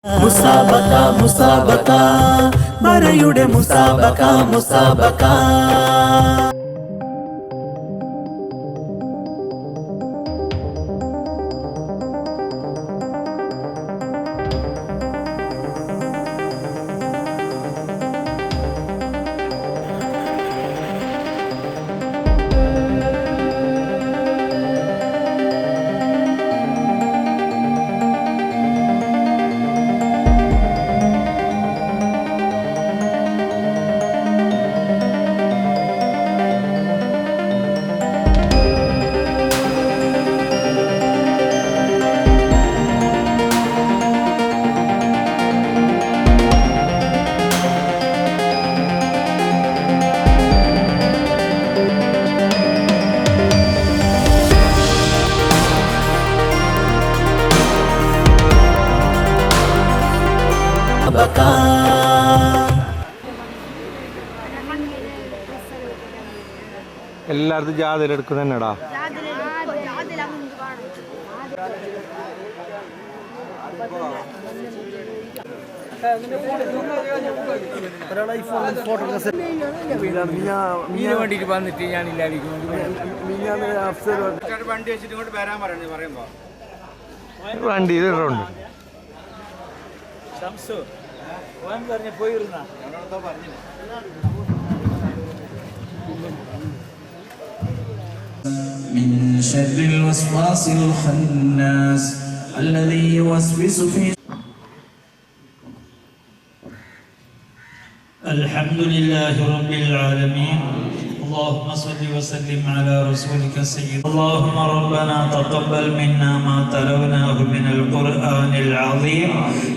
മുസാബക മുസാബക മറയുടെ മുസാബക മുസാബക. എല്ലായിടത്തും ജാതിൽ എടുക്കുന്നതന്നെടാ. വണ്ടി ഇടുന്നുണ്ട്. من شر الوسواس الخناس الذي يوسوس في. الحمد لله رب العالمين. اللهم صل وسلم على رسولك السيد. اللهم ربنا تقبل منا ما تلوناه من القرآن العظيم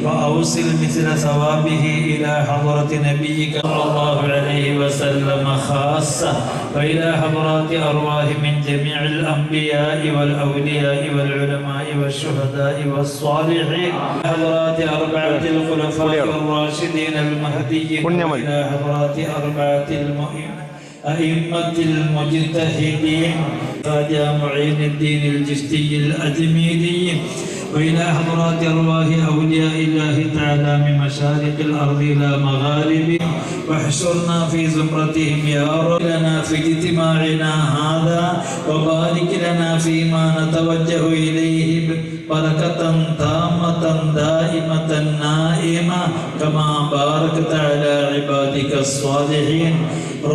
وأوصل مثل ثوابه إلى حضرة نبيك صلى الله عليه وسلم خاصة وإلى حضرات أرواح من جميع الأنبياء والأولياء والعلماء والشهداء والصالحين، حضرات أربعة الخلفاء الراشدين المهديين، وإلى حضرات أربعة أئمة المجتهدين خواجة معين الدين الجشتي الأجميري، وإلى حضرات أرواح أولياء الله تعالى من مشارق الأرض إلى مغاربها، واحشرنا في زمرتهم يا رب. لنا في اجتماعنا هذا وبارك لنا فيما نتوجه إليه بركة تامة دائمة نائمة كما باركت على عبادك الصالحين.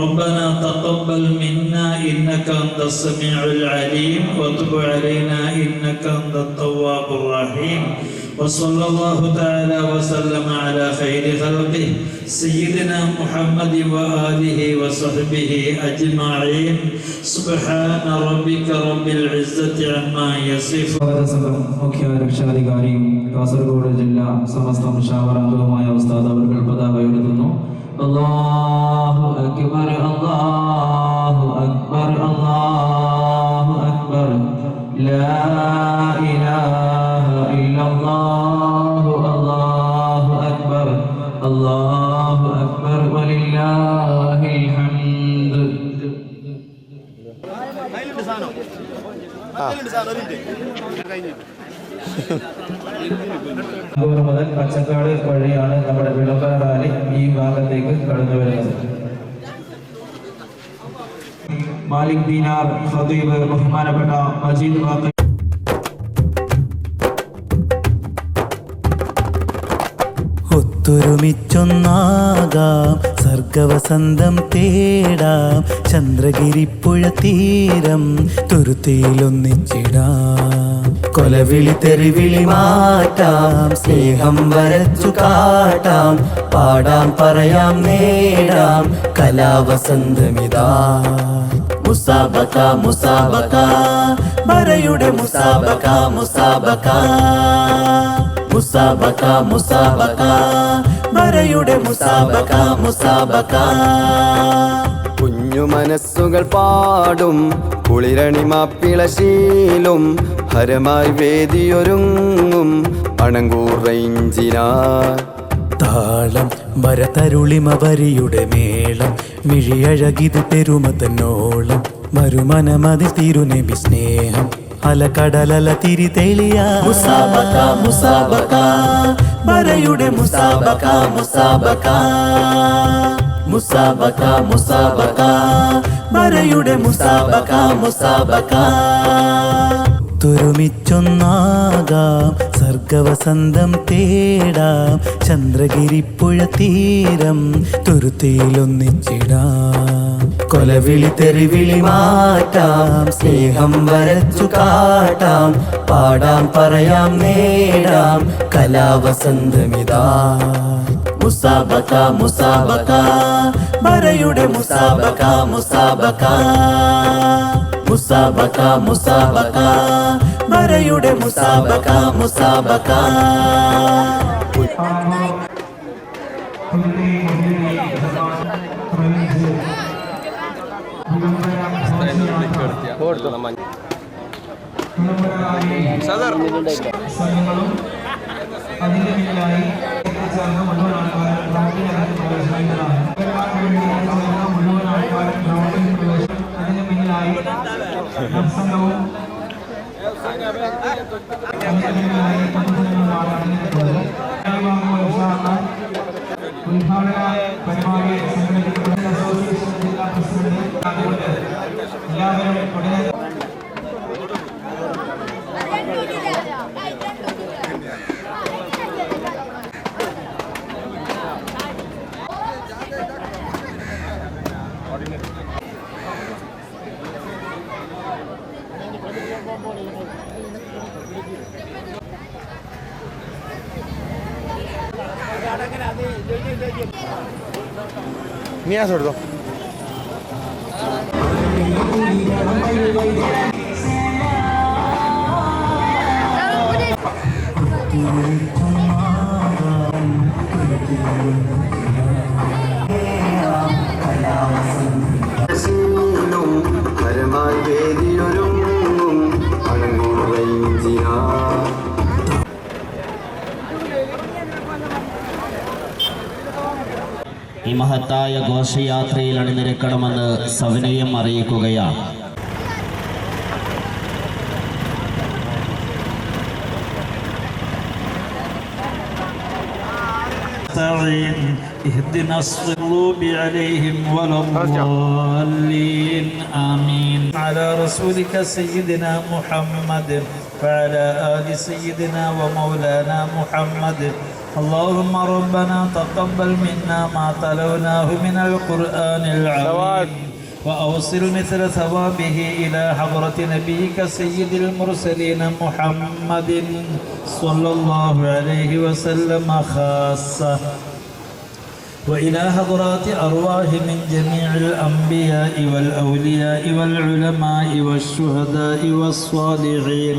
ربنا تقبل منا إنك أنت السميع العليم وتب علينا إنك أنت التواب الرحيم. وصلى الله تعالى وسلم على خير خلقه سيدنا محمد وآله وصحبه أجمعين. سبحان ربك رب العزة عما يصفون. മുഖ്യ രക്ഷാധികാരിയും കാസർഗോഡ് ജില്ലാ സമസ്ത മുഷാവറാംഗവുമായ ഉസ്താദ് അവർ പതാക ഉയർത്തുന്നു. അല്ലാഹു അക്ബർ അല്ലാഹു അക്ബർ അല്ലാഹു അക്ബർ ലാ ഇലാഹ ഇല്ലല്ലാഹു അല്ലാഹു അക്ബർ അല്ലാഹു അക്ബർ വലില്ലാഹിൽ ഹംദ്. മുതൽ പച്ചക്കാട് വഴിയാണ് നമ്മുടെ വിളംബര റാലി ഈ ഭാഗത്തേക്ക് കടന്നു വരുന്നത്. മാലിക് ദീനാർ ഖതീബ് ബഹുമാനപ്പെട്ട മജീദ് വാഖി ഒത്തൊരുമിച്ചൊന്നാകാം സർഗവസന്തം തേടാം ചന്ദ്രഗിരിപ്പുഴ തീരം തുരുത്തിയിലൊന്നിച്ചിടാം. കൊലവിളി തെറിവിളി മാറ്റാം സ്നേഹം വരച്ചു കാട്ടാം പാടാം പറയാം നേടാം കലാവസന്തമിതാ. മുസാബക മുസാബക മറയുടെ മുസാബക മുസാബക. മുസാബക മുസാബക മറയുടെ മുസാബക മുസാബക. കുഞ്ഞു മനസ്സുകൾ പാടും കുളിരണിമാപ്പിളശീലും ഹരമായി വേദിയൊരുങ്ങും അണങ്കൂർ റേഞ്ചിനാൽ താളം വരതരുളിമ വരിയുടെ മേളം മിഴിയഴകിത് പെരുമതന്നോളം മരുമനമതിൽ തിരുനബി സ്നേഹം അലകടലല തിരി തെളിയ മുസാബക മുസാബക മറയുടെ മുസാബക മുസാബക മുസാബക മുസാബക മറയുടെ മുസാബക മുസാബക തുരുമിച്ചൊന്നാകാം സർഗവസന്തം തേടാം ചന്ദ്രഗിരിപ്പുഴ തീരം തുരുത്തിയിലൊന്നിച്ചിടാം കൊലവിളി തെറിവിളി മാറ്റാം സ്നേഹം വരച്ചു കാട്ടാം പാടാം പറയാം നേടാം കലാവസന്തമിതാ മുസാബക മുസാബക മറയുടെ മുസാബക മുസാബക മുസാബക മുസാബക മറയുടെ മുസാബക മുസാബക അതിന്റെ പിന്നിലായി മുഴുവൻ ആൾക്കാരും അതിന്റെ പിന്നിലായി സംഘവും ഉദ്ഘാടന പരിപാടി സംഘടിപ്പിക്കുന്ന അസോസിയേഷൻ ജില്ലാ പ്രസിഡന്റ് എല്ലാവരും ഉടനെ നിയാസ് എടുത്തോ. ഹരമായി വേദിയൊരുങ്ങും അണങ്ങൂർ റെഞ്ചിനാൻ. ഈ മഹത്തായ ഘോഷയാത്രയിൽ അണിനിരക്കണമെന്ന് സവിനയം അറിയിക്കുകയാണ്. اهدنا الصراط عليهم ولا الضالين آمين على رسولك سيدنا محمد وعلى آل سيدنا ومولانا محمد اللهم ربنا تقبل منا ما تلوناه من القرآن العظيم وأوصل مثل ثوابه إلى حضرة نبيك سيد المرسلين محمد صلى الله عليه وسلم خاصة وإلى حضرات أرواح من جميع الأنبياء والأولياء والعلماء والشهداء والصالحين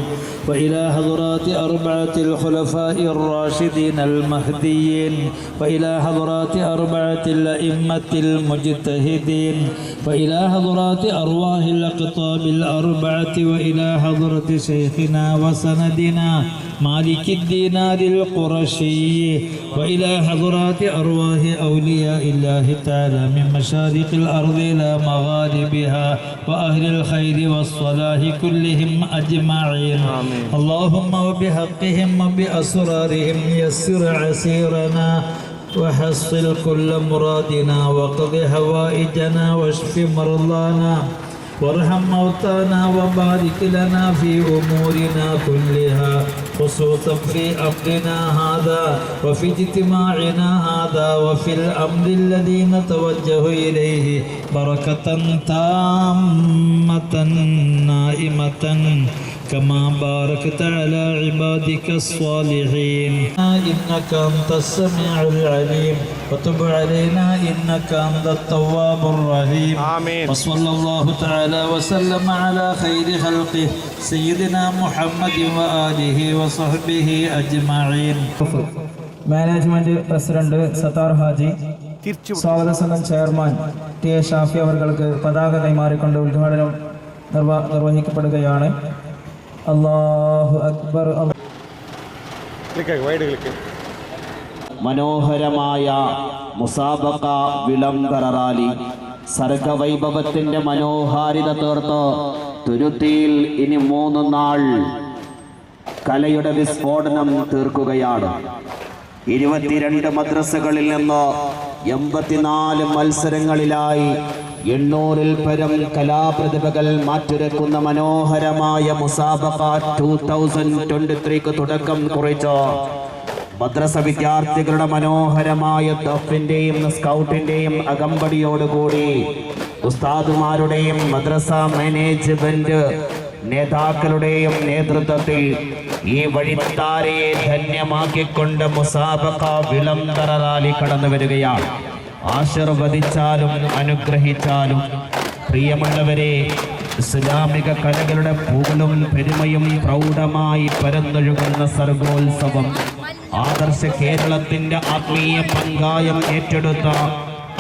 وإلى حضرات أربعة الخلفاء الراشدين المهديين وإلى حضرات أربعة الأئمة المجتهدين وإلى حضرات أرواح الأقطاب الأربعة وإلى حضرة شيخنا وسندنا مالك الدينار القرشي وإلى حضرات أرواح أولياء الله تعالى من مشارق الأرض إلى مغاربها وأهل الخير والصلاح كلهم أجمعين اللهم وبحقهم وبأسرارهم يسر عسيرنا وحصل كل مرادنا وقض حوائجنا واشف مرضانا وارحم موتانا وبارك لنا في أمورنا كلها خصوصا في أمرنا هذا وفي اجتماعنا هذا وفي الأمر الذي نتوجه إليه بركة تامة نائمة كما باركت على عبادك الصالحين إنك أنت السميع العليم وتب علينا إنك أنت التواب الرحيم آمين. وصلى الله تعالى وسلم على خير خلقه سيدنا محمد وآله وصحبه أجمعين. മാനേജ്മെന്റ് പ്രസിഡന്റ് സത്താർ ഹാജി, സ്വാഗത സംഘം ചെയർമാൻ ടി എ ഷാഫി അവർക്ക് പതാക കൈമാറിക്കൊണ്ട് ഉദ്ഘാടനം നിർവഹിക്കപ്പെടുകയാണ്. അല്ലാഹു അക്ബർ. മനോഹരമായ മുസാബക്ക വിളംബര റാലി സർഗവൈഭവത്തിന്റെ മനോഹാരിത തീർത്ത് തുരുത്തിയിൽ ഇനി 3 നാൾ കലയുടെ വിസ്ഫോടനം തീർക്കുകയാണ്. 22 മദ്രസകളിൽ നിന്ന് 84 മത്സരങ്ങളിലായി 800-ൽ പരം കലാപ്രതിഭകൾ മാറ്റുരക്കുന്ന മനോഹരമായ മുസാബഖ 2023 തുടക്കം കുറിച്ചു. മദ്രസ വിദ്യാർത്ഥികളുടെ മനോഹരമായ ദഫിന്റെയും സ്കൗട്ടിന്റെയും അകമ്പടിയോടുകൂടി ഉസ്താദുമാരുടെയും മദ്രസ മാനേജ്മെന്റ് നേതാക്കളുടെയും നേതൃത്വത്തിൽ ഈ വഴിത്താരയെ ധന്യമാക്കിക്കൊണ്ട് മുസാബഖ വിളംബര റാലി കടന്നു വരികയാണ്. ആശീർവദിച്ചാലും അനുഗ്രഹിച്ചാലും പ്രിയമുള്ളവരെ, ഇസ്ലാമിക കലകളുടെ പൂകളും പെരുമയും പ്രൗഢമായി പരന്നൊഴുകുന്ന സർഗോത്സവം ആദർശ കേരളത്തിന്റെ ആത്മീയ പങ്കായം ഏറ്റെടുത്ത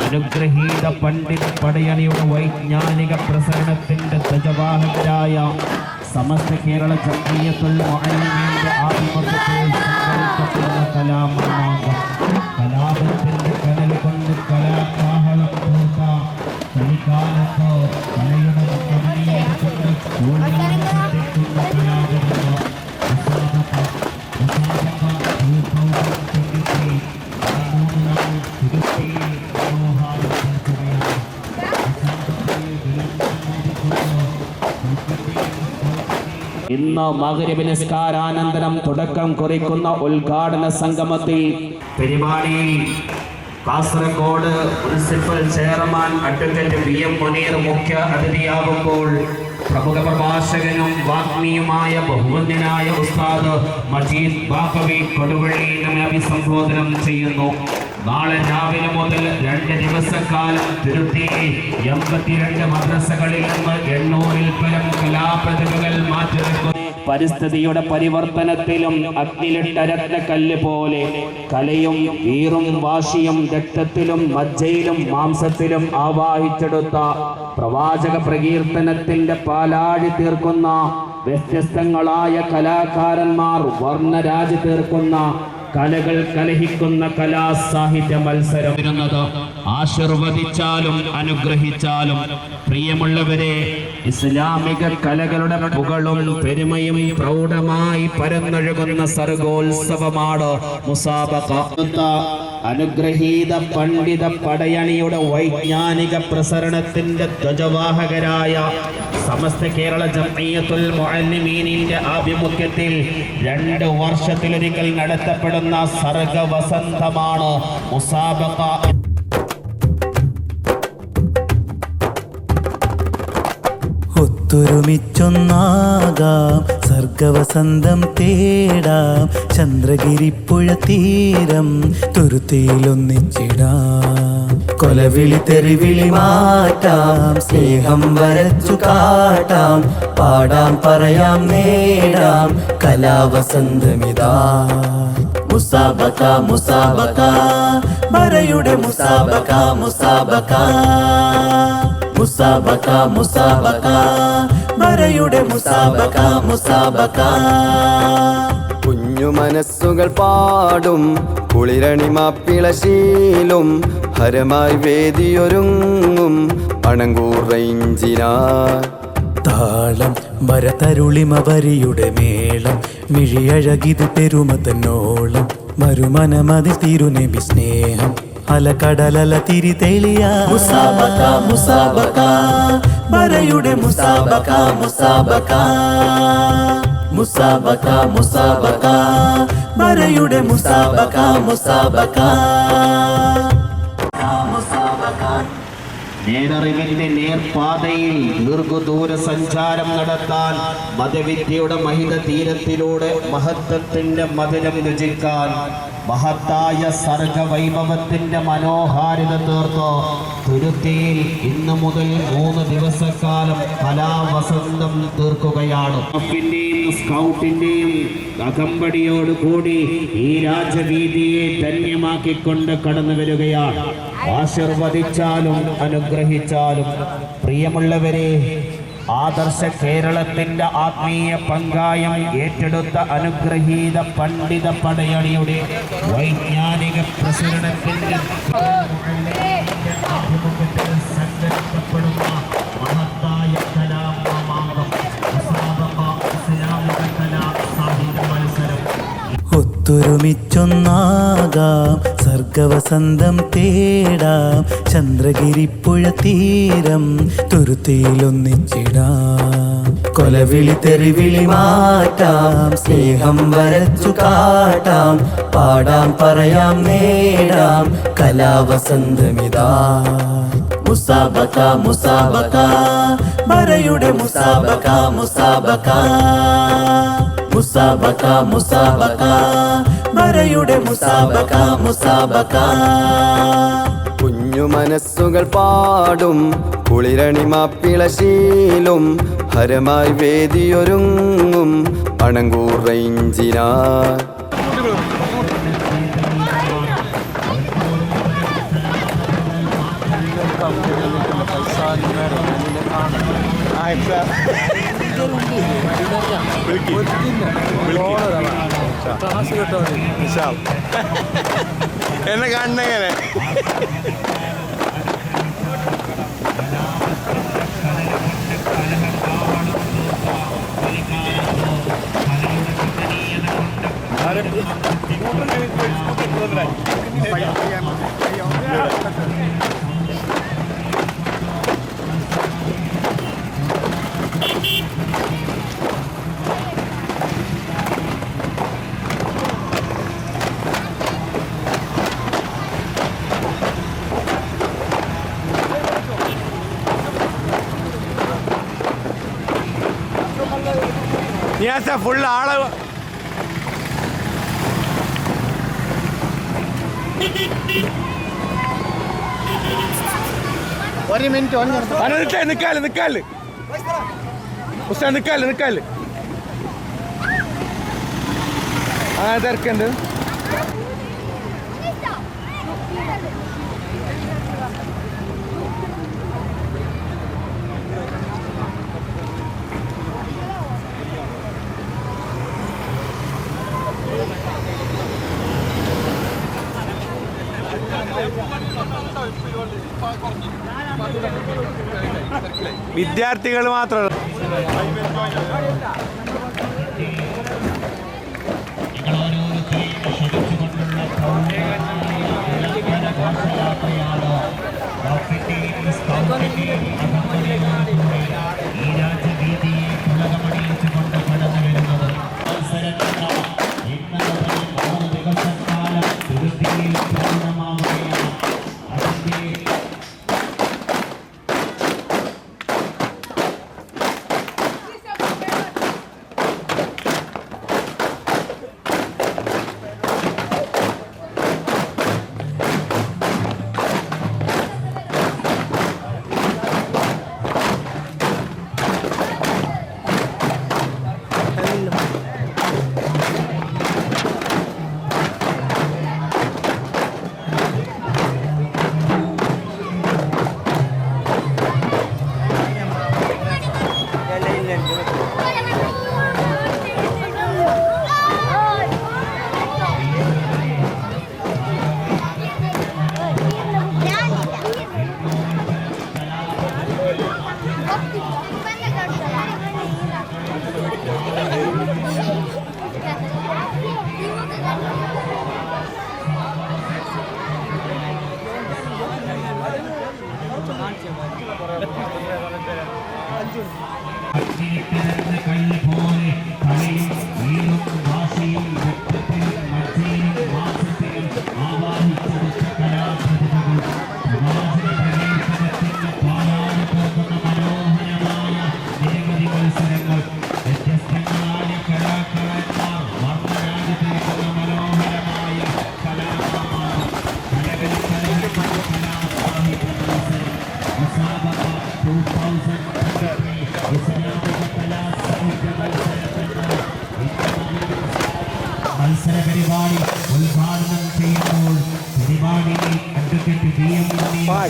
അനുഗ്രഹീത പണ്ഡിത പടയണിയുടെ വൈജ്ഞാനിക പ്രസരണത്തിന്റെ ധ്വജവാഹകരായ സമസ്ത കേരള ജംഇയ്യത്തുൽ മുഅല്ലിമീന്റെ ആഭിമുഖ്യത്തിൽ സംഘടിപ്പിക്കുന്ന കലാമാമാങ്കം. കലാപത്തിന്റെ കനൽ കൊണ്ട് കലാകാഹളം തീർത്ത കളിക്കാലത്ത് കലയുടെ കമനീയതകൊണ്ട് പൂർണ്ണമായിരിക്കുന്ന കലാകാരന്മാർ ഇന്ന് മഗ്‌രിബ് നിസ്കാരാനന്തരം തുടക്കം കുറിക്കുന്ന ഉദ്ഘാടന സംഗമത്തിൽ പരിപാടിയിൽ Kasaragod municipal chairman advocate VM Muneer മുഖ്യ അതിഥിയാകുമ്പോൾ പ്രമുഖ പ്രഭാഷകനും വാഗ്മിയുമായ ബഹുവന്യനായ ഉസ്താദ് മജീദ് ബാഖവി കൊടുവള്ളിയെ അഭിസംബോധനം ചെയ്യുന്നു. നാളെ രാവിലെ മുതൽ 2 ദിവസക്കാലം തിരുത്തിയിൽ 82 മദ്രസകളിൽ നിന്ന് 800-ൽ പരം കലാപ്രതിഭകൾ മാറ്റിവെക്കുന്നു. പരിസ്ഥിതിയുടെ പരിവർത്തനത്തിലും അഗ്നിലിട്ട രത്നക്കല്ല് പോലെ കലയും വീറും വാശിയും രക്തത്തിലും മജ്ജയിലും മാംസത്തിലും ആവാഹിച്ചെടുത്ത പ്രവാചക പ്രകീർത്തനത്തിന്റെ പാലാഴി തീർക്കുന്ന വ്യത്യസ്തങ്ങളായ കലാകാരന്മാർ വർണ്ണരാജി തീർക്കുന്ന കലകൾ കലഹിക്കുന്ന കലാസാഹിത്യ മത്സരം വരുന്നത്. ആശീർവദിച്ചാലും അനുഗ്രഹിച്ചാലും പ്രിയമുള്ളവരെ, ഇസ്ലാമിക കലകളുടെ പുകളും പെരുമയും പ്രൗഢമായി പരന്നൊഴുകുന്ന സർഗോത്സവമാണ് മുസാബഖ. അനുഗ്രഹീത പണ്ഡിത പടയണിയുടെ വൈജ്ഞാനിക പ്രസരണത്തിന്റെ ധ്വജവാഹകരായ സമസ്ത കേരള ജംഇയ്യത്തുൽ മുഅല്ലിമീനിന്റെ ആഭിമുഖ്യത്തിൽ 2 വർഷത്തിലൊരിക്കൽ നടത്തപ്പെടുന്ന സർഗവസന്തമാണ് മുസാബഖ. ഒത്തൊരുമിച്ചൊന്നാകാം സർഗവസന്തം തേടാം, ചന്ദ്രഗിരിപ്പുഴ തീരം തുരുത്തിയിലൊന്നിച്ചിടാം. കൊലവിളി തെറിവിളി മാറ്റാം, സ്നേഹം വരച്ചു കാട്ടാം, പാടാം പറയാം നേടാം കലാവസന്തമിതാ. മുസാബഖ മുസാബഖ മറയുടെ മുസാബഖ മുസാബഖ മുസാബഖ മുസാബഖ മറയുടെ മുസാബഖ മുസാബഖ. കുഞ്ഞു മനസ്സുകൾ പാടും കുളിരണി മാപ്പിളശീലും ഹരമായി വേദിയൊരുങ്ങും അണങ്കൂർ റേഞ്ചിനായി. താളം വരതരുളിമ വരിയുടെ മേളം, മിഴിയഴകിത് പെരുമ തന്നോളം, മരുമനമതി തിരുനബി സ്നേഹം അലകടലല തിരി തെളിയ. മുസാബഖ മുസാബഖ മറയുടെ മുസാബഖ മുസാബഖ മുസാബഖ മുസാബഖ മറയുടെ മുസാബഖ മുസാബഖ. നേരറിവിന്റെ നേർപാതയിൽ ദീർഘദൂര സഞ്ചാരം നടത്താൻ, മതവിദ്യയുടെ മഹിത തീരത്തിലൂടെ മഹത്വത്തിന്റെ മധുരം രുചിക്കാൻ, മഹത്തായ സർഗവൈഭവത്തിന്റെ മനോഹാരിത തീർത്ത് തുരുത്തിയിൽ ഇന്നു മുതൽ 3 ദിവസക്കാലം കലാവസന്തം തീർക്കുകയാണ്. സ്കൗട്ടിന്റെയും അകമ്പടിയോടുകൂടി ഈ രാജവീതിയെ ധന്യമാക്കിക്കൊണ്ട് കടന്നു വരികയാണ്. ആശീർവദിച്ചാലും അനുഗ്രഹിച്ചാലും പ്രിയമുള്ളവരെ, ആദർശ കേരളത്തിന്റെ ആത്മീയ പങ്കായം ഏറ്റെടുത്ത അനുഗ്രഹീത പണ്ഡിത പടയണിയുടെ വൈജ്ഞാനിക പ്രസരണത്തിന്റെ ആഭിമുഖ്യത്തിൽ സംഘടിപ്പിക്കപ്പെടുന്ന മഹത്തായ കലാമാമാങ്കം ഒത്തൊരുമിച്ചൊന്നാകാം സർഗവസന്തം തേടാം ചന്ദ്രഗിരിപ്പുഴ തീരം തുരുത്തിയിലൊന്നിച്ചിടാം കൊലവിളി തെറിവിളി മാറ്റാം സ്നേഹം വരച്ചു കാട്ടാം പാടാം പറയാം നേടാം കലാവസന്തമിതാ മുസാബക മുസാബക മറയുടെ മുസാബക മുസാബക മുസാബക മുസാബക മറയുടെ മുസാബക മുസാബക കുഞ്ഞു മനസ്സുകൾ പാടും കുളിരണിമാപ്പിളശീലും ഹരമായി വേദിയൊരുങ്ങും അണങ്കൂർ റേഞ്ചിനാ എന്നെ കാണുന്നെങ്ങനെ ഫുൾ ആള് ഒരു മിനിറ്റ് നിക്കാല് നിക്കാല് അങ്ങനെ തിരക്കുണ്ട് വിദ്യാർത്ഥികൾ മാത്രമല്ല മത്സര പരിപാടി ഉദ്ഘാടനം ചെയ്യുമ്പോൾ പരിപാടിയിൽ അഡ്വക്കേറ്റ്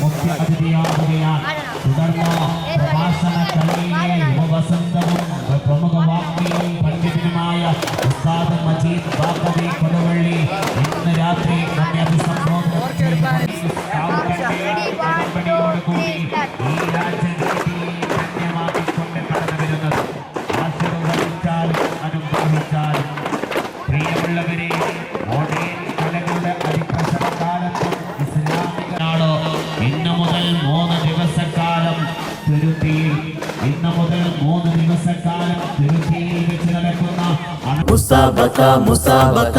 മുഖ്യ അതിഥിയാവുകയാണ്. തുടർന്ന് പ്രഭാഷണ കലയിലെ യുവവസന്തവും പ്രമുഖ വാഗ്മിയും പണ്ഡിതനുമായ ഉസ്താദ് മജീദ് ബാക്കവി കൊടുവള്ളി ഇന്ന് രാത്രി നമ്മെ അഭിസംബോധന ചെയ്യുന്നതോടുകൂടി ഈ രാജ്യത്തെ ധന്യമാക്കിക്കൊണ്ട് കടന്നു വരുന്നത് ആശീർവദിച്ചാലും അനുഗ്രഹിച്ചാലും പ്രിയമുള്ളവരെ തിരുത്തിയിൽ വെച്ച് നടക്കുന്ന മുസാബക മുസാബക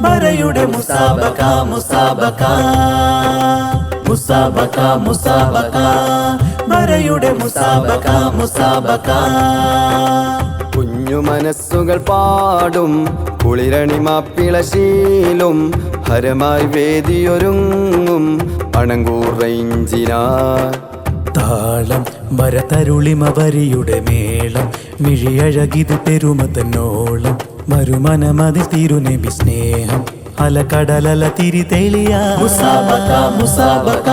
മറയുടെ മുസാബക മുസാബക മുസാബക മുസാബക മറയുടെ മുസാബക മുസാബക കുഞ്ഞു മനസ്സുകൾ പാടും കുളിരണി മാപ്പിളശീലും ഹരമായി വേദിയൊരുങ്ങും അണങ്കൂർ റേഞ്ചിനായി താളം വരതരുളിമ വരിയുടെ മേളം മിഴിയഴകിത് പെരുമ തന്നോളം മറുമനമതി തിരുനബി സ്നേഹം അലകടലല തിരി തെളിയ മുസാബക മുസാബക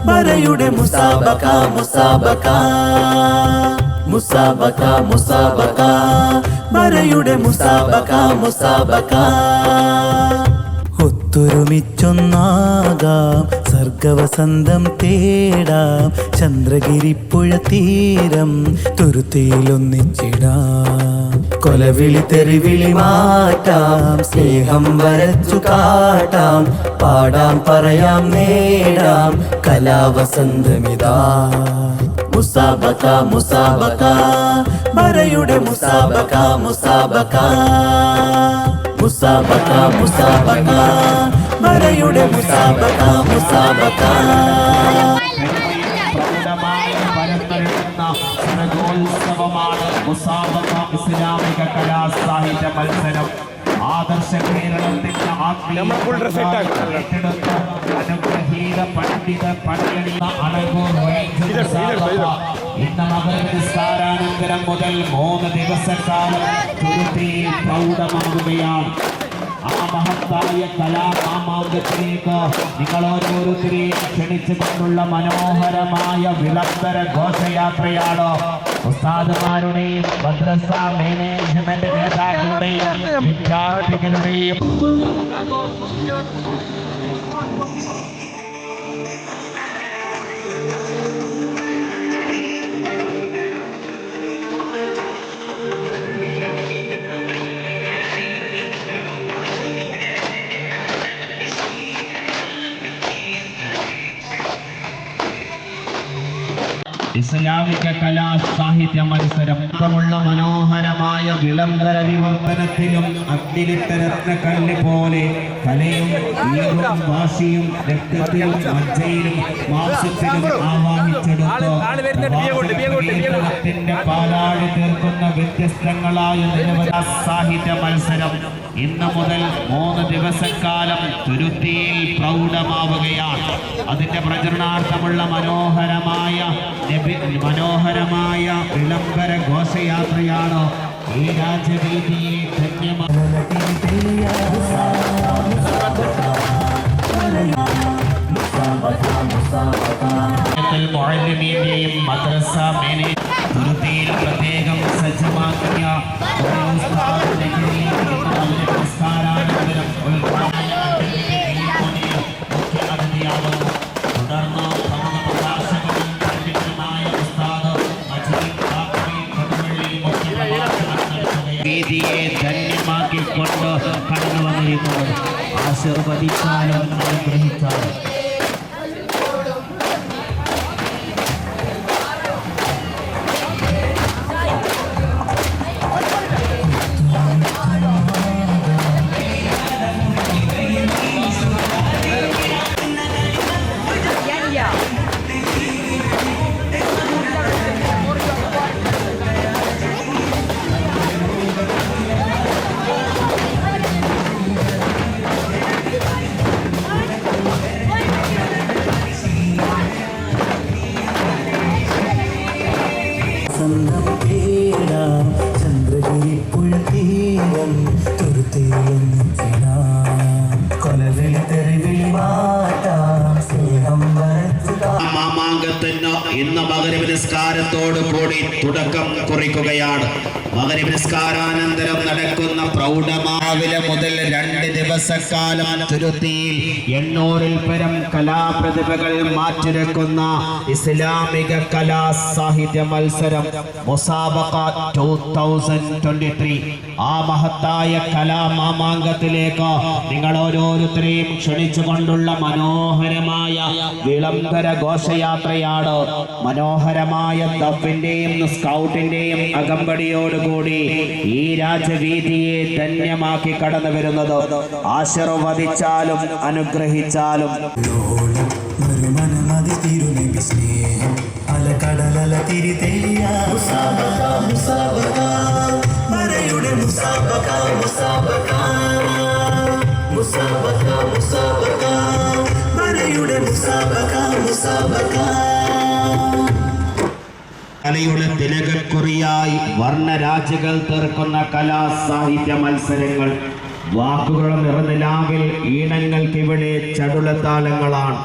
മറയുടെ മുസാബക മുസാബക മുസാബക മുസാബക മറയുടെ മുസാബക മുസാബക ഒത്തൊരുമിച്ചൊന്നാകാം സർഗവസന്തം തേടാം ചന്ദ്രഗിരിപ്പുഴ തീരം തുരുത്തിയിലൊന്നിച്ചിടാം കൊലവിളി തെറിവിളി മാറ്റാം സ്നേഹം വരച്ചു കാട്ടാം പാടാം പറയാം നേടാം കലാവസന്തമിതാ മുസാബക മുസാബക മറയുടെ മുസാബക മുസാബക മുസാബക മുസാബക മറയുടെ മുസാബക മുസാബക സ്വർഗോത്സവമാണ് മുസാബക ഇസ്ലാമിക കലാസാഹിത്യ മത്സരം. ആദർശ കേരളത്തിന്റെ നമ്മൾ full dress set ആക്കും. അനുഗ്രഹീത പണ്ഡിത പണിയണിയ അണങ്കൂർ റേഞ്ച് മുസാബക ഇന്ന് മകരനിസ്കാരാനന്തരം മുതൽ 3 ദിവസക്കാലം തുരുത്തിയിൽ പ്രൗഢമാകുകയാണ്. ആ മഹത്തായ കലാമാമാങ്കത്തിലേക്ക് നിങ്ങൾ ഓരോരുത്തരെയും ക്ഷണിച്ചുകൊണ്ടുള്ള മനോഹരമായ വിളംബര ഘോഷയാത്രയാണ്. ഉസ്താദുമാരുടെയും മദ്രസ മാനേജ്മെന്റ് നേതാക്കളുടെയും വിദ്യാർത്ഥികളുടെയും ഇസ്ലാമിക കലാ സാഹിത്യ മത്സരം മനോഹരമായ വിളംബര വിവർത്തനത്തിലും അഗ്നിലിട്ട രത്നക്കല്ല് പോലെ കലയും ഈറും വാശിയും രക്തത്തിലും മജ്ജയിലും മാംസത്തിലും ആവാഹിച്ചെടുത്ത് കേരളത്തിന്റെ പാലാഴി തീർക്കുന്ന വ്യത്യസ്തങ്ങളായ നിരവധി സാഹിത്യ മത്സരം ഇന്ന് മുതൽ 3 ദിവസക്കാലം തുരുത്തിയിൽ പ്രൗഢമാവുകയാണ്. അതിന്റെ പ്രചരണാർത്ഥമുള്ള മനോഹരമായ വിളംബര ഘോഷയാത്രയാണ് ഈ രാജ്യവീതിയെ ധന്യമാക്കിയ മദ്രസ മാനേജ് തുരുത്തിയിൽ പ്രത്യേകം സജ്ജമാക്കിയ പുരസ്കാരാനന്തരം മുഖ്യ അതിഥിയാകുന്നു. തുടർന്ന് പ്രമുഖ പ്രഭാഷകനും പണ്ഡിതനുമായ ഉസ്താദ് മജീദ് കാക്കവി കൊടുവള്ളി മുഖ്യ പ്രഭാഷണം നടത്തുകയും വേദിയെ ധന്യമാക്കിക്കൊണ്ട് കടന്നു വന്നിരിക്കുന്നത്. ആശീർവദിച്ചാലും അനുഗ്രഹിച്ചാലും ചന്ദ്രഗിരിപ്പുഴ തീരം തുരുത്തിയിലൊന്നിച്ചിടാം കൊലവിളി തെറിവിളി മാറ്റാം സ്നേഹം വരച്ചു മാമാങ്കത്തിന് ഇന്ന് മഗ്‌രിബ് നിസ്കാരത്തോടു കൂടി തുടക്കം കുറിക്കുകയാണ്. മഗ്‌രിബ് നിസ്കാരാനന്തരം നടക്കുന്ന പ്രൗഢമാവിലെ മുതൽ 2 ദിവസക്കാലം തുരുത്തിയിൽ 800-ൽ പരം കലാപ്രതിഭകൾ മാറ്റിരക്കുന്ന ഇസ്ലാമിക കലാ സാഹിത്യ മത്സരം മുസാബക 2023 ആ മഹത്തായ കലാമാമാങ്കത്തിലേക്ക് നിങ്ങൾ ഓരോരുത്തരെയും ക്ഷണിച്ചുകൊണ്ടുള്ള മനോഹരമായ വിളംബര ഘോഷയാത്രയാണ് മനോഹരമായ ദഫിന്റെയും സ്കൗട്ടിന്റെയും അകമ്പടിയോടുകൂടി ഈ രാജവീതിയെ ധന്യമാക്കി കടന്നു വരുന്നത്. ആശീർവദിച്ചാലും അനുഗ്രഹിച്ചാലും മറുമനമതി തിരുനബി സ്നേഹം അലകടലല തിരി തെളിയാ മുസാബക മുസാബക മറയുടെ മുസാബക മുസാബക മുസാബക മുസാബക മറയുടെ മുസാബക മുസാബക. കലയുടെ തിലകക്കുറിയായി വർണ്ണരാജികൾ തീർക്കുന്ന കലാ സാഹിത്യ മത്സരങ്ങൾ. വാക്കുകളും നിറനിലാവിൽ ഈണങ്ങൾക്കിവിടെ ചടുലതാളങ്ങളാണ്.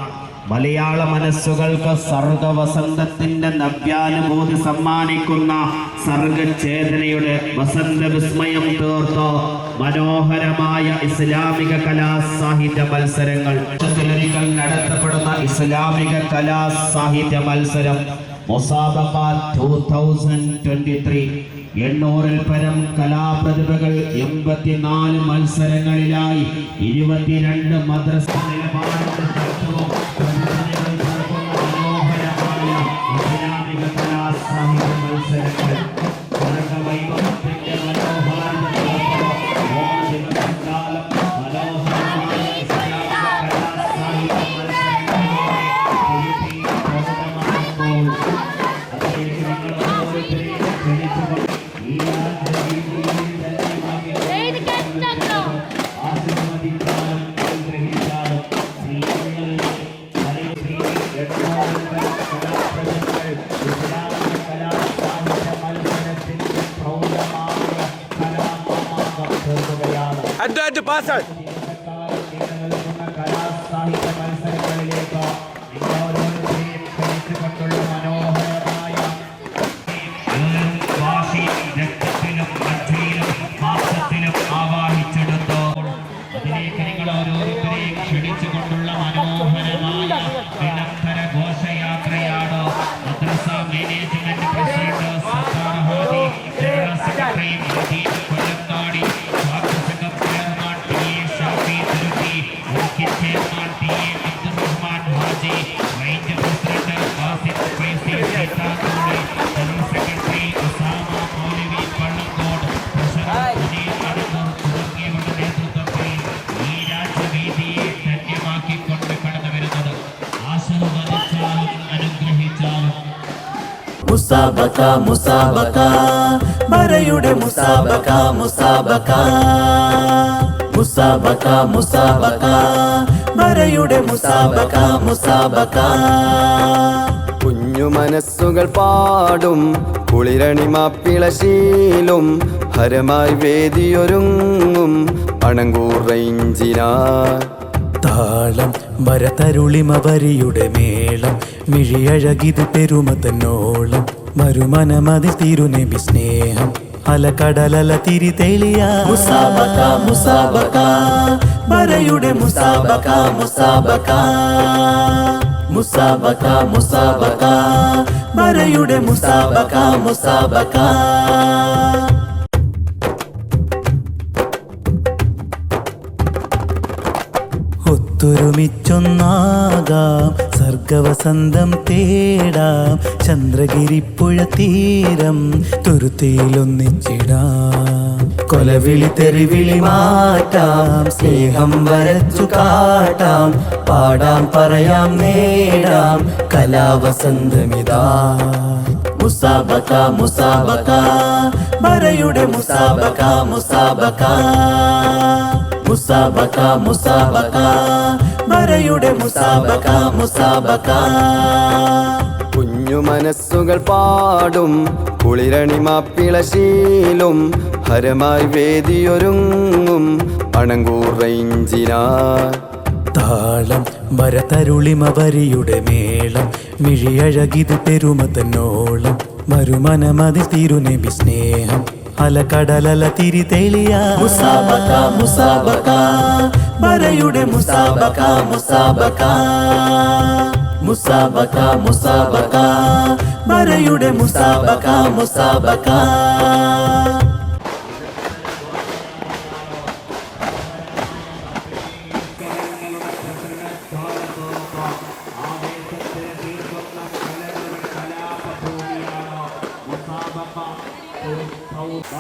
മലയാള മനസ്സുകൾക്ക് സർഗവസന്തത്തിന്റെ നവ്യാനുഭൂതി സമ്മാനിക്കുന്ന സർഗചേതനയുടെ വസന്ത വിസ്മയം തീർത്ത് മനോഹരമായ ഇസ്ലാമിക കലാ സാഹിത്യ മത്സരങ്ങൾ. വർഷത്തിലൊരിക്കൽ നടത്തപ്പെടുന്ന ഇസ്ലാമിക കലാ സാഹിത്യ മത്സരം മുസാബഖ 2023. 800-ൽ പരം കലാപ്രതിഭകൾ 84 മത്സരങ്ങളിലായി 22 മദ്രസ നിലവാരത്തിൽ മനോഹരമായ ഇസ്ലാമിക കലാ സാഹിത്യ മത്സരങ്ങൾ. കലാസാഹിത്യ മത്സരങ്ങളിലേക്ക് നിങ്ങളോരോരുത്തരെയും ക്ഷണിച്ചുകൊണ്ടുള്ള മനോഹരമായ രക്തത്തിലും മധ്യയിലും മാംസത്തിലും ആവാഹിച്ചെടുത്തു. അതിലേക്ക് നിങ്ങൾ ഓരോരുത്തരെയും ക്ഷണിച്ചുകൊണ്ടുള്ള മനോഹരമായ വിളംബര ഘോഷയാത്രയാണ്. Madrasa management president Sathar Hadi, general secretary Madeena Kollangadi, സ്വാഗതസംഘം chairman T A Shafi Thuruthi, മുഖ്യ chairman T A Abdurahman Haji, range president Khasim Faizy Seethathode, general secretary Usama Moulavi Pallankode, president Suneel Adoor തുടങ്ങിയവരുടെ നേതൃത്വത്തിൽ ഈ രാജവീതിയെ ധന്യമാക്കിക്കൊണ്ട് കടന്നു വരുന്നത്. ആശീർവദിച്ചാലും അനുഗ്രഹിച്ചാലും മുസാബക മുസാബക മറയുടെ മുസാബക മുസാബക മുസാബക മുസാബക മറയുടെ മുസാബക മുസാബക. കുഞ്ഞു മനസ്സുകൾ പാടും കുളിരണിമാപ്പിളശീലും ഹരമായി വേദിയൊരുങ്ങും അണങ്കൂർ റേഞ്ചിനാ. താളം വരതരുളിമ വരിയുടെ മേളം മിഴിയഴകിത് പെരുമ തന്നോളം മറുമനമതി തിരുനബി സ്നേഹം അലകടലല തിരി തെളിയാ മുസാബക മുസാബക മറയുടെ മുസാബക മുസാബക മുസാബക മുസാബക മറയുടെ മുസാബക മുസാബക. ഒത്തൊരുമിച്ചൊന്നാകാം സർഗവസന്തം തേടാം ചന്ദ്രഗിരിപ്പുഴ തീരം തുരുത്തിയിലൊന്നിച്ചിടാം. കൊലവിളി തെറിവിളി മാറ്റാം സ്നേഹം വരച്ചു കാട്ടാം പാടാം പറയാം നേടാം കലാവസന്തമിതാ. മുസാബക മുസാബക മറയുടെ മുസാബക മുസാബക മുസാബക മുസാബക മറയുടെ മുസാബക മുസാബക. കുഞ്ഞു മനസ്സുകൾ പാടും കുളിരണിമാപ്പിളശീലും ഹരമായി വേദിയൊരുങ്ങും അണങ്കൂർ റേഞ്ചിനാ. താളം വരതരുളിമ വരിയുടെ മേളം മിഴിയഴകിത് പെരുമ തന്നോളം മറുമനമതി തിരുനബി സ്നേഹം അലകടലല തിരി തെളിയാ മുസാബക മുസാബക മറയുടെ മുസാബക മുസാബക മുസാബക മുസാബക മറയുടെ മുസാബക മുസാബക. Step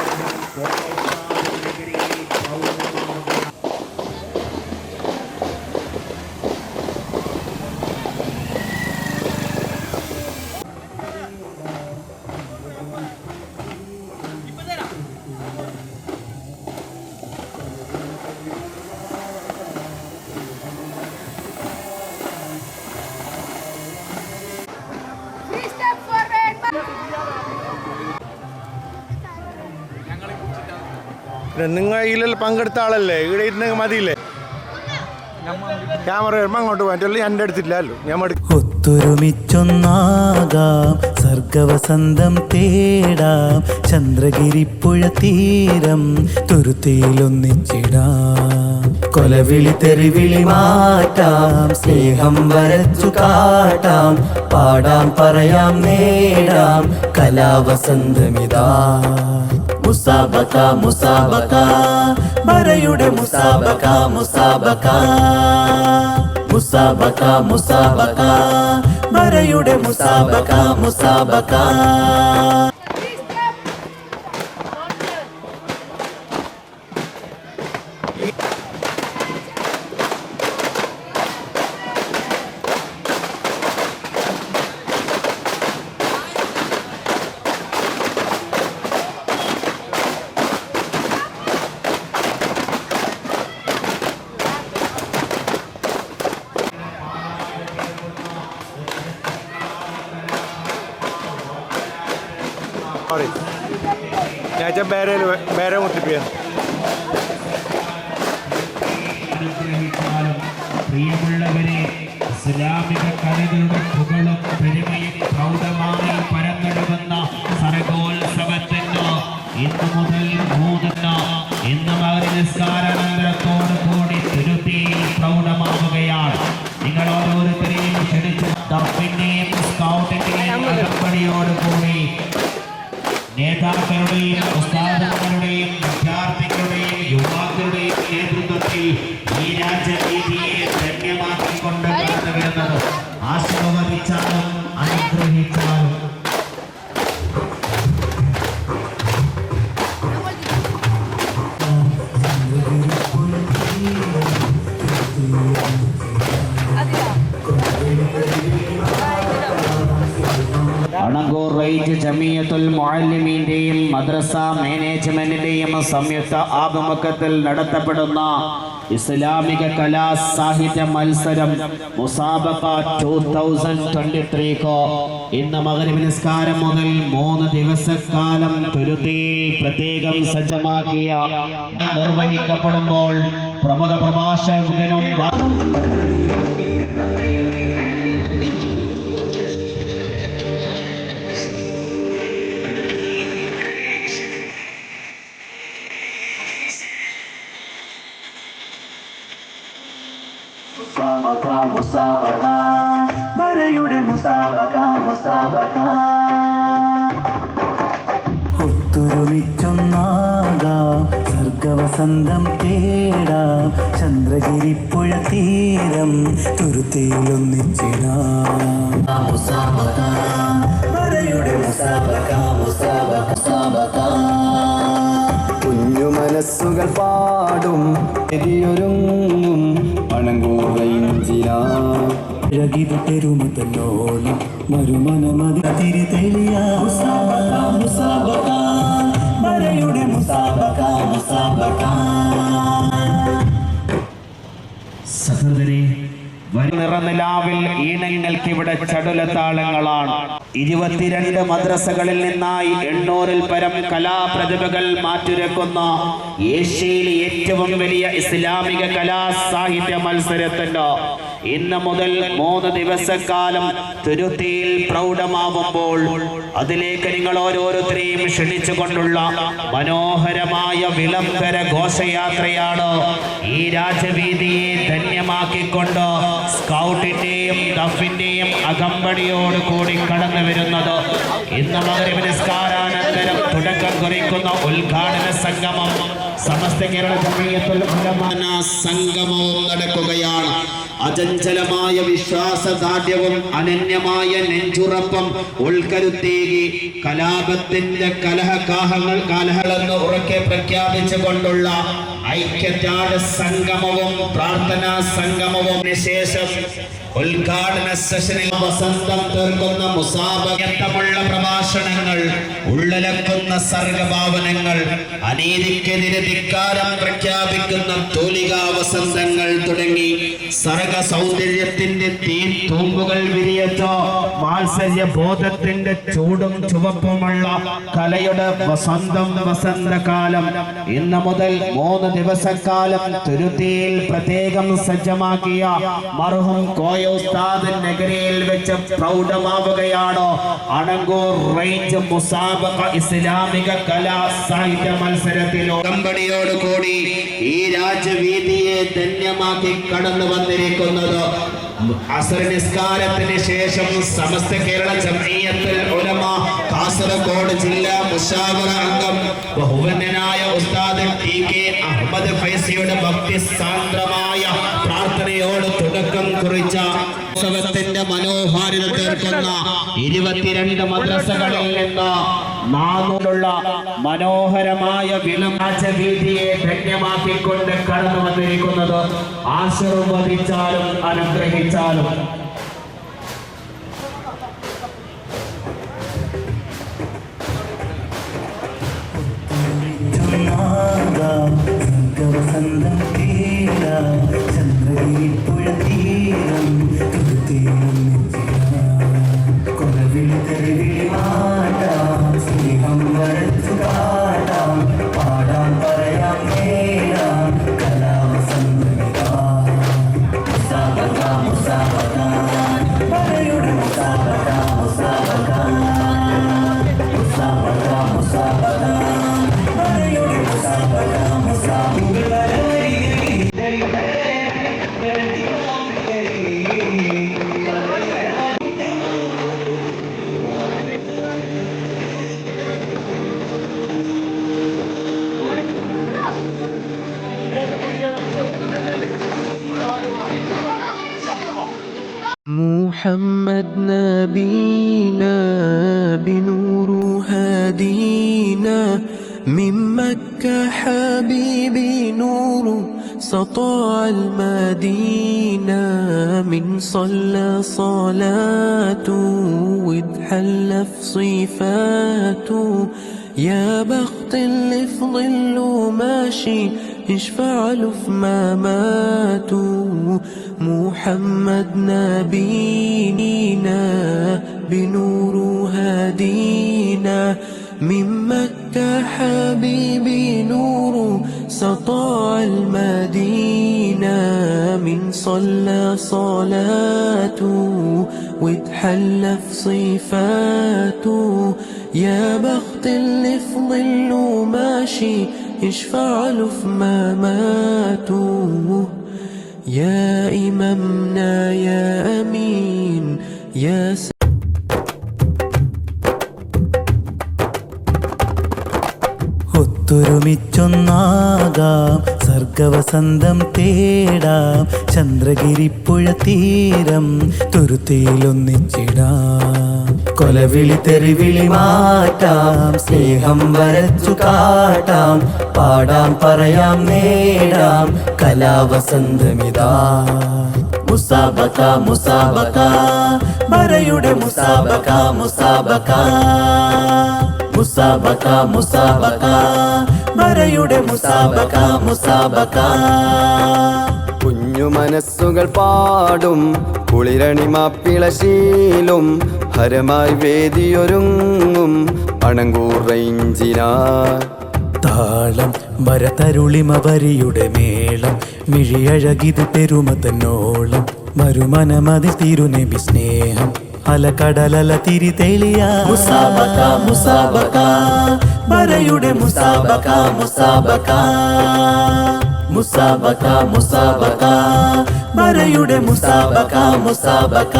forward. നിങ്ങൾ ഇതിൽ പങ്കെടുത്ത ആളല്ലേ ഇവിടെ ഇരുന്നെങ്കിൽ മതിയില്ലേ ക്യാമറ വരുമ്പോൾ അങ്ങോട്ട് പോകാൻ എൻ്റെ അടുത്തില്ലല്ലോ ഞാൻ ഒത്തൊരുമിച്ചൊന്നാകാം സർഗവസന്തം തേടാം ചന്ദ്രഗിരിപ്പുഴ തീരം തുരുത്തിയിലൊന്നിച്ചിടാം കൊലവിളി തെറിവിളി മാറ്റാം സ്നേഹം വരച്ചു കാട്ടാം പാടാം പറയാം നേടാം കലാവസന്തമിതാ മുസാബക മുസാബക മറയുടെ മുസാബക മുസാബക മുസാബക മുസാബക മറയുടെ മുസാബക മുസാബക ഞാൻ വേറെ മുട്ടിപ്പിയാണ് പ്രിയമുള്ളവരെ ഇസ്ലാമിക കലകളുടെ പുകളും പെരുമയും പ്രൗഢമായി പരന്നെടുക്കുന്ന സർഗോത്സവത്തിന് ഇന്നു മുതൽ 3 ഇന്ന് നിസ്കാരാനന്തരത്തോടു കൂടി തിരുത്തിയിൽ പ്രൗഢമാവുകയാണ്. നിങ്ങൾ ഓരോരുത്തരെയും ക്ഷണിച്ച് ദഫിന്റെയും സ്കൗട്ടിന്റെയും അകമ്പടിയോടുകൂടി നേതാക്കളുടെയും ഉസ്താദന്മാരുടെയും വിദ്യാർത്ഥികളുടെയും യുവാക്കളുടെയും നേതൃത്വത്തിൽ ഈ രാജ്യനീതിയെ ധന്യമാക്കിക്കൊണ്ട് കടന്നു വരുന്നത് ആശീർവദിച്ചാലും അനുഗ്രഹിച്ചാലും അണങ്കൂർ റേഞ്ച് ജമിയത്തുൽ മുഅല്ലിമീന്റെയും മദ്രസ മാനേജ്മെന്റിന്റെയും സംയുക്ത ആഭിമുഖ്യത്തിൽ നടത്തപ്പെടുന്ന ഇസ്ലാമിക കലാ സാഹിത്യ മത്സരം മുസാബഖ 2023 ഇന്ന് മഗ്‌രിബ് നിസ്കാരം മുതൽ 3 ദിവസക്കാലം തുരുത്തിയിൽ പ്രത്യേകം സജ്ജമാക്കിയ നിർവഹിക്കപ്പെടുമ്പോൾ പ്രമുഖ പ്രഭാഷകനും മുസാബക മുസാബക മറയുടെ മുസാബക മുസാബക ഒത്തൊരുമിച്ചൊന്നാകാം സർഗവസന്തം തേടാം ചന്ദ്രഗിരിപ്പുഴ തീരം തുരുത്തിയിലൊന്നിച്ചിടാം മുസാബക മറയുടെ മുസാബക മുസാബക മുസാബക കുഞ്ഞു മനസ്സുകൾ പാടും എതിയൊരുങ്ങും അണങ്കൂർ റെഞ്ചിനാ പെരുമതന്നോളം മരുമനമതി തിരി തെളിയ മുസാബക മുസാബക മറയുടെ മുസാബക മുസാബക സഹോദരി നിറനിലാവിൽ ഈണങ്ങൾക്ക് ഇവിടെ ചടുലതാളങ്ങളാണ്. 22 മദ്രസകളിൽ നിന്നായി 800-ൽ പരം കലാപ്രതിഭകൾ മാറ്റുരക്കുന്ന ഏഷ്യയിലെ ഏറ്റവും വലിയ ഇസ്ലാമിക കലാ സാഹിത്യ മത്സരത്തിന്റെ ഇന്ന് മുതൽ 3 ദിവസക്കാലം തുരുത്തിയിൽ പ്രൗഢമാവുമ്പോൾ അതിലേക്ക് നിങ്ങൾ ഓരോരുത്തരെയും ക്ഷണിച്ചുകൊണ്ടുള്ള മനോഹരമായ വിളംബര ഘോഷയാത്രയാണ് ഈ രാജവീതിയെ ധന്യമായി സജ്ജമാക്കിക്കൊണ്ട് സ്കൗട്ടിന്റെയും ദഫിന്റെയും അകമ്പടിയോട് കൂടി കടന്നു വരുന്നത് ഇന്ന് മഗ്‌രിബ് നിസ്കാരാനന്തരം തുടക്കം കുറിക്കുന്ന ഉദ്ഘാടന സംഗമം സമസ്ത കേരള ജംഇയ്യത്തുൽ ഉലമാ സംഗമവും നടക്കുകയാണ്. അചഞ്ചലമായ വിശ്വാസദാർഢ്യവും അനന്യമായ നെഞ്ചുറപ്പും ഉൾക്കരുത്തേകി കലാപത്തിന്റെ കലഹങ്ങളെന്ന് ഉറക്കെ പ്രഖ്യാപിച്ചുകൊണ്ടുള്ള ഐക്യത്യാഗ സംഗമവും പ്രാർത്ഥനാ സംഗമവും ശേഷം ഉദ്ഘാടന സെഷനിൽ വസന്തം തീർക്കുന്ന മുസാബകത്തമുള്ള പ്രഭാഷണങ്ങൾ, ഉള്ളലക്കുന്ന സർഗഭാവനങ്ങൾ, അനീതിക്കെതിരെ ധിക്കാരം പ്രഖ്യാപിക്കുന്ന തൂലികാ വസന്തങ്ങൾ തുടങ്ങി സർഗ സൗന്ദര്യത്തിന്റെ തൂമ്പുകൾ വിരിയച്ചോ വാത്സല്യ ബോധത്തിന്റെ ചൂടും ചുവപ്പുമുള്ള കലയുടെ വസന്തകാലം ഇന്ന് മുതൽ 3 ദിവസക്കാലം തുരുത്തിയിൽ പ്രത്യേകം സജ്ജമാക്കിയ മർഹൂം കോയ ഉസ്താദ് നഗരിയിൽ വെച്ച് പ്രൗഢമാവുകയാണ്. അണങ്കൂർ റേഞ്ച് മുസാബഖ ഇസ്ലാമിക കലാ സാഹിത്യ മത്സരത്തിലോ കൂടി ഈ രാജവീതിയെ ധന്യമാക്കി കടന്നു വന്നിരിക്കുന്നത് അസ്ർ നിസ്കാരത്തിന് ശേഷം സമസ്ത കേരള ജംഇയ്യത്തുൽ ഉലമാ കാസർഗോഡ് ജില്ലാ മുശാവറ അംഗം ബഹുവന്യനായ ഉസ്താദ് ടി.കെ. അഹമ്മദ് ഫൈസിയുടെ ഭക്തി സാന്ദ്രമായ പ്രാർത്ഥനയോട് തുടക്കം കുറിച്ച ഉത്സവത്തിന്റെ മനോഹാരിത തീർക്കുന്ന 22 മദ്രസകളിൽ നിന്ന് 400 മനോഹരമായ വിളമാചവീതിയെ ധന്യമാക്കിക്കൊണ്ട് കടന്നു വന്നിരിക്കുന്നത് ആശീർവദിച്ചാലും അനുഗ്രഹിച്ചാലും വസന്തം തീര ചന്ദ്രഗിരിപ്പുഴ തീരം കൊലവിളി തെരുവിളി മാറ്റാം സ്നേഹം വരച്ചു കാട്ടാം പാടാം പറയാം നേടാം കലാവസന്തമിതാ മുസാബഖ മുസാബഖ പറയുടെ മുസാബഖ മുസാബഖ മുസാബഖ മുസാബഖ പറയുടെ മുസാബഖ محمد نبينا بنور هدينا من مكة حبيبي نور سطاع المدينة من صلى صلاته واتحلى في صفاته يا بخت اللي في ظله ماشي يشفع له في مماته محمد نبينا بنور هدينا من مكة حبيبي نور سطاع المدينة من صلى صلاته واتحلى في صفاته يا بخت اللي في ظله ماشي يشفع له في مماته يا إمامنا يا أمين يا ഒത്തൊരുമിച്ചൊന്നാകാം സർഗവസന്തം തേടാം ചന്ദ്രഗിരിപ്പുഴ തീരം തുരുത്തിയിലൊന്നിച്ചിടാം കൊലവിളി തെരുവിളി മാറ്റാം സ്നേഹം വരച്ചു കാട്ടാം പാടാം പറയാം നേടാം കലാവസന്തമിതാ മുസാബഖ മുസാബഖ പറയുടെ മുസാബഖ മുസാബഖ മുസാബഖ മുസാബഖ പറയുടെ മുസാബഖ മുസാബഖ കുഞ്ഞു മനസ്സുകൾ പാടും കുളിരണിമാപ്പിളശീലും ഹരമായി വേദിയൊരുങ്ങും അണങ്കൂർ റേഞ്ചിനായി താളം വരതരുളിമ വരിയുടെ മേളം മിഴിയഴകിത് പെരുമ തന്നോളം മരുമനമതി തിരുനബി സ്നേഹം അലകടലല തിരി തെളിയ മുസാബഖ മുസാബഖ പറയുടെ മുസാബഖ മുസാബഖ മുസാബക മുസാബക മറയുടെ മുസാബക മുസാബക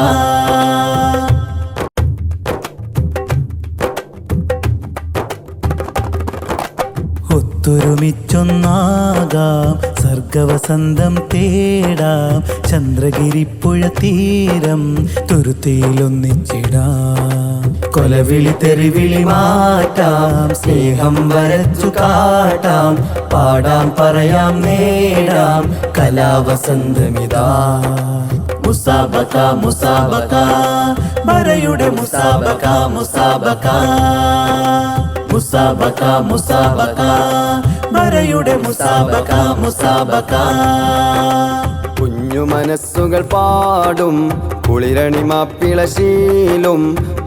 ഒത്തൊരുമിച്ചൊന്നാകാം സർഗവസന്തം തേടാം ചന്ദ്രഗിരിപ്പുഴ തീരം തുരുത്തിയിലൊന്നിച്ചിടാം കൊലവിളി തെറിവിളി മാറ്റാം സ്നേഹം വരച്ചു കാട്ടാം പാടാം പറയാം നേടാം കലാവസന്തമിതാ മുസാബക മുസാബക മറയുടെ മുസാബക മുസാബക മുസാബക മുസാബക മറയുടെ മുസാബക മുസാബക കുഞ്ഞു മനസ്സുകൾ പാടും കുളിരണിമാപ്പിളശീലും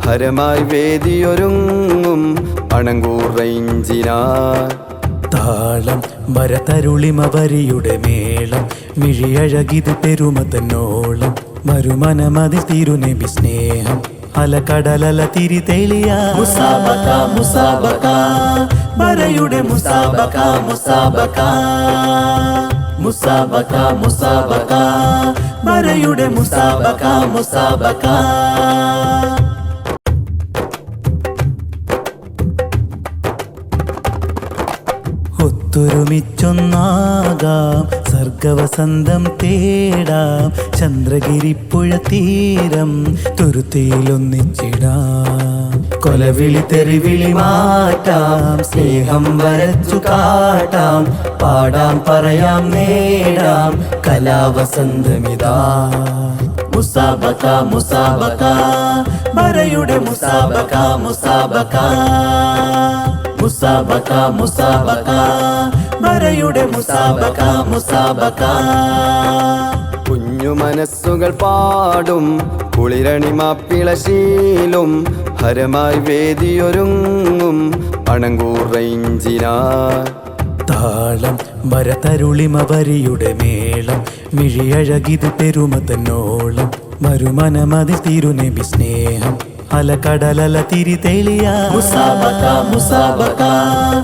ഹരമായി വേദിയൊരുങ്ങും അണങ്കൂർ റേഞ്ചിനായി താളം വരതരുളിമ വരിയുടെ മേളം മിഴിയഴകിത് പെരുമ തന്നോളം മരുമനമതി തിരുനബി സ്നേഹം അലകടലല തിരി തെളിയ മുസാബക മുസാബക മറയുടെ മുസാബക മുസാബക മുസാബക മുസാബക മറയുടെ മുസാബക മുസാബക ഒത്തൊരുമിച്ചൊന്നാകാം സർഗവസന്തം തേടാം ചന്ദ്രഗിരിപ്പുഴ തീരം തുരുത്തിയിലൊന്നിച്ചിടാം കൊലവിളി തെറിവിളി മാറ്റാം സ്നേഹം വരച്ചു കാട്ടാം പാടാം പറയാം നേടാം കലാവസന്തമിതാ മുസാബക മുസാബക മറയുടെ മുസാബക മുസാബക മുസാബക മുസാബക മറയുടെ മുസാബക മുസാബക കുഞ്ഞു മനസ്സുകൾ പാടും കുളിരണിമാപ്പിളശീലും ഹരമായി വേദിയൊരുങ്ങും അണങ്കൂർ റേഞ്ചിനായി താളം വരതരുളിമ വരിയുടെ മേളം മിഴിയഴകിത് പെരുമ തന്നോളം മരുമനമതി തിരുനബി സ്നേഹം അലകടലല തിരി തെളിയ മുസാബക മുസാബക